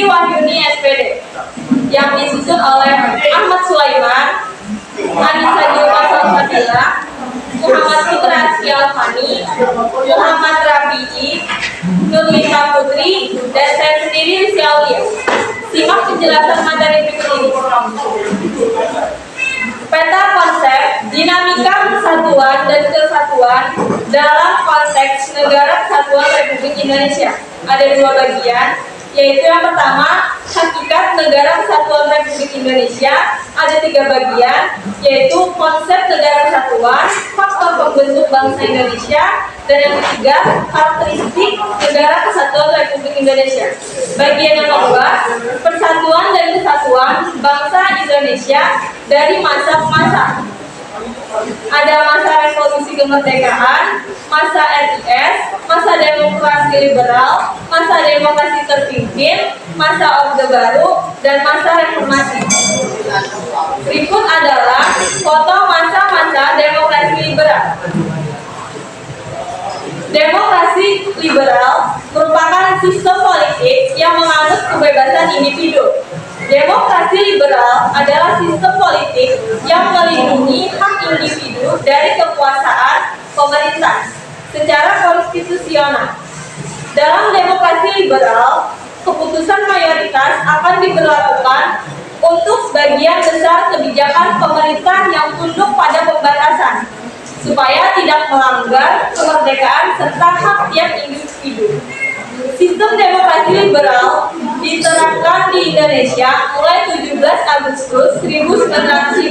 Siti Wahyuni SPD yang disusun oleh Ahmad Sulaiman, Anissa Dilma Salsabila, Muhammad Fitra Alfani, Muhammad Rabi'i, Nurlita Putri, dan saya sendiri Rizky Aulia. Simak penjelasan materi berikut ini. Peta konsep dinamika persatuan dan kesatuan dalam konteks Negara Kesatuan Republik Indonesia. Ada dua bagian, yaitu yang pertama, hakikat Negara Kesatuan Republik Indonesia. Ada tiga bagian, yaitu konsep negara kesatuan, faktor pembentuk bangsa Indonesia, dan yang ketiga, karakteristik Negara Kesatuan Republik Indonesia. Bagian yang kedua, persatuan dan kesatuan bangsa Indonesia dari masa ke masa. Ada masa revolusi kemerdekaan, masa RIS, masa demokrasi liberal, masa demokrasi terpimpin, masa Orde Baru, dan masa reformasi. Berikut adalah foto masa-masa demokrasi liberal. Demokrasi liberal merupakan sistem politik yang menganut kebebasan individu. Demokrasi liberal adalah sistem politik yang melindungi hak individu dari kekuasaan pemerintah secara konstitusional. Dalam demokrasi liberal, keputusan mayoritas akan diberlakukan untuk sebagian besar kebijakan pemerintah yang tunduk pada pembatasan, supaya tidak melanggar kemerdekaan serta hak tiap individu. Sistem demokrasi liberal diterapkan di Indonesia mulai 17 Agustus 1950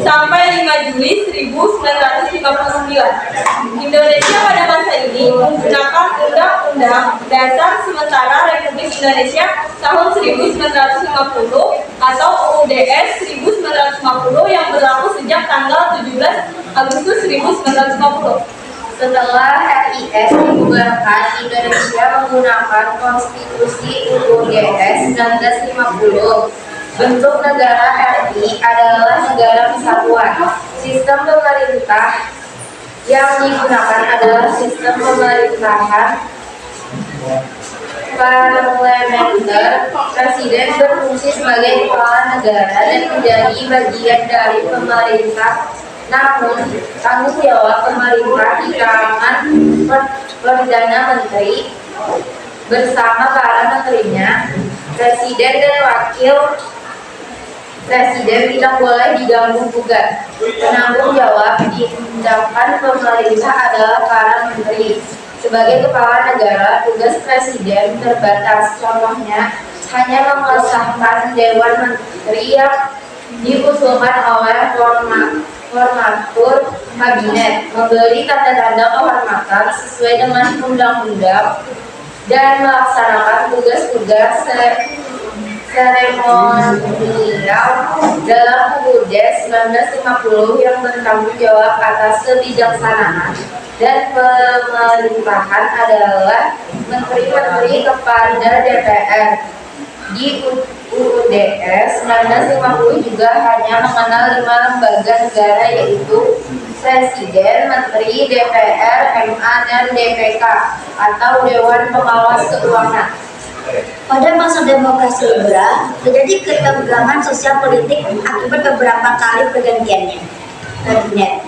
sampai 5 Juli 1959. Indonesia pada masa ini menggunakan Undang-Undang Dasar Sementara Republik Indonesia tahun 1950 atau UUDS 1950 yang berlaku sejak tanggal 17 Agustus 1950. Setelah RIS dibubarkan, Indonesia menggunakan Konstitusi UUDS 1950. Bentuk negara RI adalah negara kesatuan. Sistem pemerintah yang digunakan adalah sistem pemerintahan parlementer. Presiden berfungsi sebagai kepala negara dan menjadi bagian dari pemerintah. Namun, tanggung jawab pemerintah di kalangan Perdana Menteri bersama para menterinya, presiden dan wakil presiden tidak boleh diganggu gugat. Penanggung jawab tindakan pemerintah adalah para menteri. Sebagai kepala negara, tugas presiden terbatas. Contohnya, hanya mengesahkan Dewan Menteri yang diusulkan oleh formatur kabinet, memberi tanda-tanda kehormatan sesuai dengan undang-undang, dan melaksanakan tugas-tugas seremonial dalam UUD 1950 yang bertanggung jawab atas kebijaksanaan dan pemerintahan adalah menteri-menteri kepada DPR. Di UUDS 1950 juga hanya mengenal 5 lembaga negara, yaitu Presiden, Menteri, DPR, MA, dan DPK atau Dewan Pengawas Keuangan. Pada masa demokrasi liberal, terjadi ketegangan sosial politik akibat beberapa kali pergantiannya kabinet.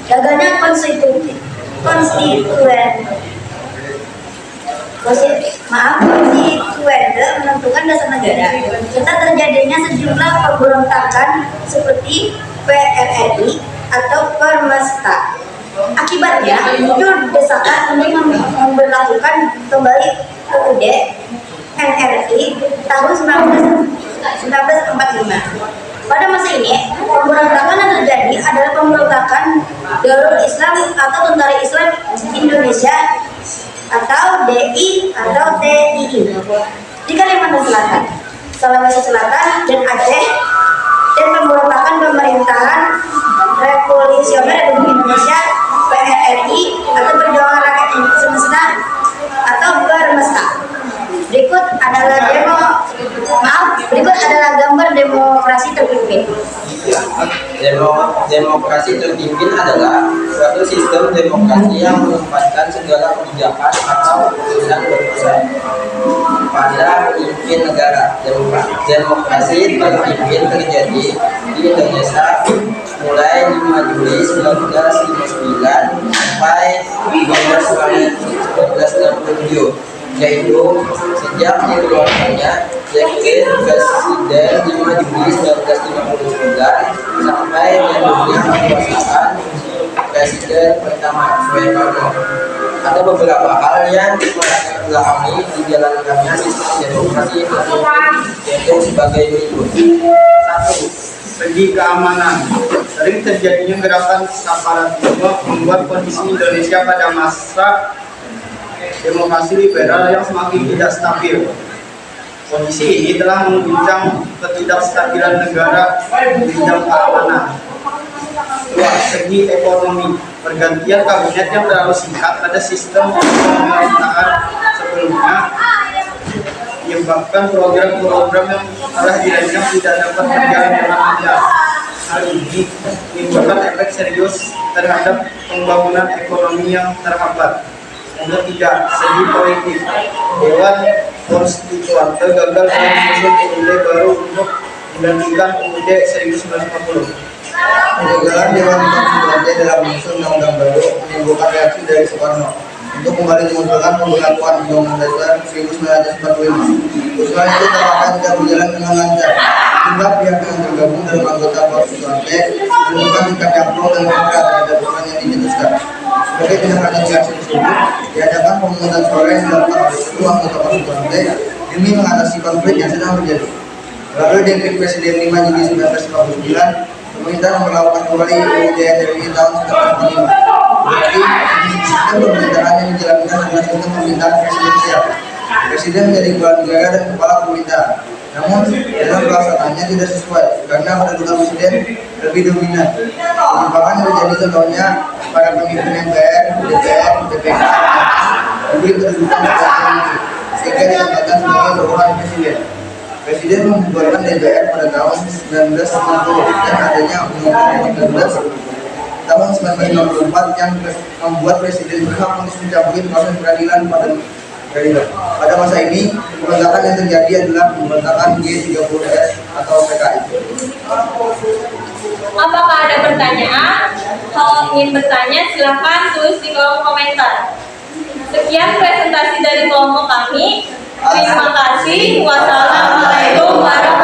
Gagalnya konstituen menentukan dasar negara, serta terjadinya sejumlah pemberontakan seperti PRRI atau Permesta. Akibatnya muncul desakan untuk memberlakukan kembali UUD NRI tahun 1945. Pada masa ini, pemberontakan yang terjadi adalah pemberontakan Darul Islam atau Tentara Islam Indonesia atau DI atau TII di Kalimantan Selatan, Sulawesi Selatan, dan Aceh, dan pemberontakan pemerintahan Revolusioner Republik Indonesia PRRI atau Perjuangan Rakyat Semesta atau Permesta. Berikut adalah gambar demokrasi terpimpin. terpimpin. Demokrasi terpimpin adalah suatu sistem demokrasi yang menempatkan segala kebijakan atau keputusan berpusat pada pemimpin negara. Demokrasi terpimpin terjadi di Indonesia mulai 5 Juli 1959 sampai 12 Maret 1967, yaitu sejak dikeluarkannya Dekret Presiden 5 Juli 1959 sampai jatuhnya kekuasaan Presiden pertama Soekarno. Ada beberapa hal yang mengalami dijalankannya sistem demokrasi yaitu sebagai berikut. 1. Segi keamanan. Sering terjadinya gerakan separatisme membuat kondisi Indonesia pada masa demokrasi liberal yang semakin tidak stabil. Kondisi ini telah mengguncang ketidakstabilan negara di bidang keamanan. 2. Segi ekonomi. Pergantian kabinet yang terlalu singkat pada sistem pemerintahan sebelumnya menyebabkan program-program yang telah dirancang tidak dapat berjalan dengan lancar. Hal ini menimbulkan efek serius terhadap pembangunan ekonomi yang terhambat. Nomor 3. Segi politik. Dewan Konstituante gagal menyusun UUD baru untuk menggantikan UUD 1940. Kegagalan Dewan Konstituante dalam menyusun undang-undang baru menimbulkan reaksi dari Soekarno untuk kembali mengusulkan pemberlakuan Undang-Undang Dasar 1945. Usulan itu terpaksa tidak berjalan dengan lancar. Sebab pihak yang tergabung dalam anggota Konstituante menunjukkan sikap yang pro dan kontra terhadap usulan yang dicetuskan. Sebagai tindak lanjut reaksi tersebut, diadakan pemungutan suara yang dilakukan oleh seluruh anggota Konstituante demi mengatasi konflik yang sedang terjadi. Melalui Dekret Presiden 5 Juli 1959, pemerintah memperlakukan kembali UUD RI tahun 1945. Berarti sistem pemerintahan yang dijalankan adalah sistem pemerintahan presidensial. Presiden menjadi kepala negara dan kepala pemerintahan. Namun dalam pelaksanaannya tidak sesuai karena kedudukan presiden lebih dominan. Penyimpangan yang terjadi contohnya pada pemimpin MPR, DPR, DPR, memberi kedudukan presiden sehingga ditempatkan sebagai bawahan presiden. Presiden membubarkan DPR pada tahun 1950 dan adanya Undang-Undang 19 tahun 1954 yang membuat presiden berhak untuk mencampuri proses peradilan pada masa ini. Pemberontakan yang terjadi adalah pemberontakan G30S atau PKI. Apakah ada pertanyaan? Kalau ingin bertanya silahkan tulis di kolom komentar. Sekian presentasi dari kelompok kami. Terima kasih. Wassalamualaikum warahmatullahi wabarakatuh.